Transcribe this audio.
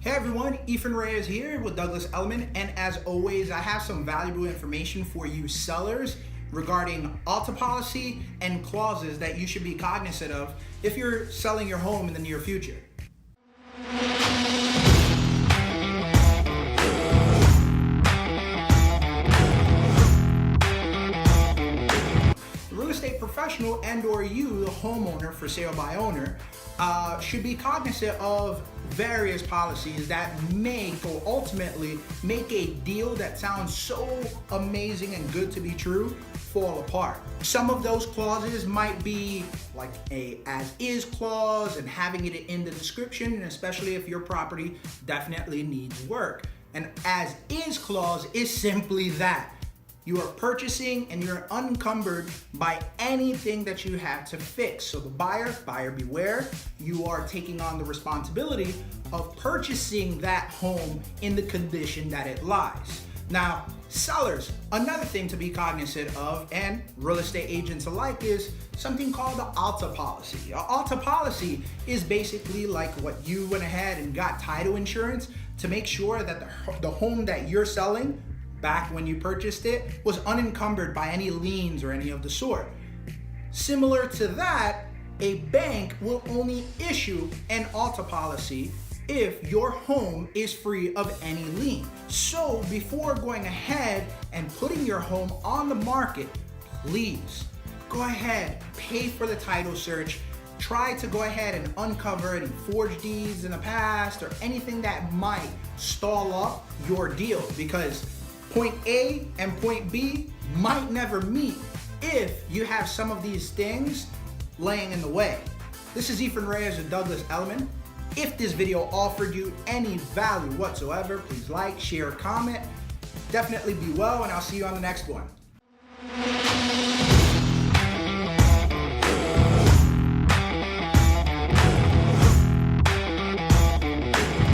Hey everyone, Ethan Reyes here with Douglas Elliman, and as always, I have some valuable information for you sellers regarding ALTA policy and clauses that you should be cognizant of if you're selling your home in the near future. The real estate professional and/or you, the homeowner for sale by owner, should be cognizant of various policies that make or ultimately make a deal that sounds so amazing and good to be true fall apart. Some of those clauses might be like a as-is clause and having it in the description, and especially if your property definitely needs work. An as-is clause is simply that. You are purchasing and you're unencumbered by anything that you have to fix. So the buyer beware, you are taking on the responsibility of purchasing that home in the condition that it lies. Now, sellers, another thing to be cognizant of, and real estate agents alike, is something called the ALTA policy. ALTA policy is basically like what you went ahead and got title insurance to make sure that the home that you're selling back when you purchased it was unencumbered by any liens or any of the sort. Similar to that, a bank will only issue an ALTA policy if your home is free of any lien. So before going ahead and putting your home on the market, please go ahead, pay for the title search. Try to go ahead and uncover any forged deeds in the past or anything that might stall up your deal, because point A and point B might never meet if you have some of these things laying in the way. This is Ethan Reyes with Douglas Elliman. If this video offered you any value whatsoever, please like, share, comment. Definitely be well, and I'll see you on the next one.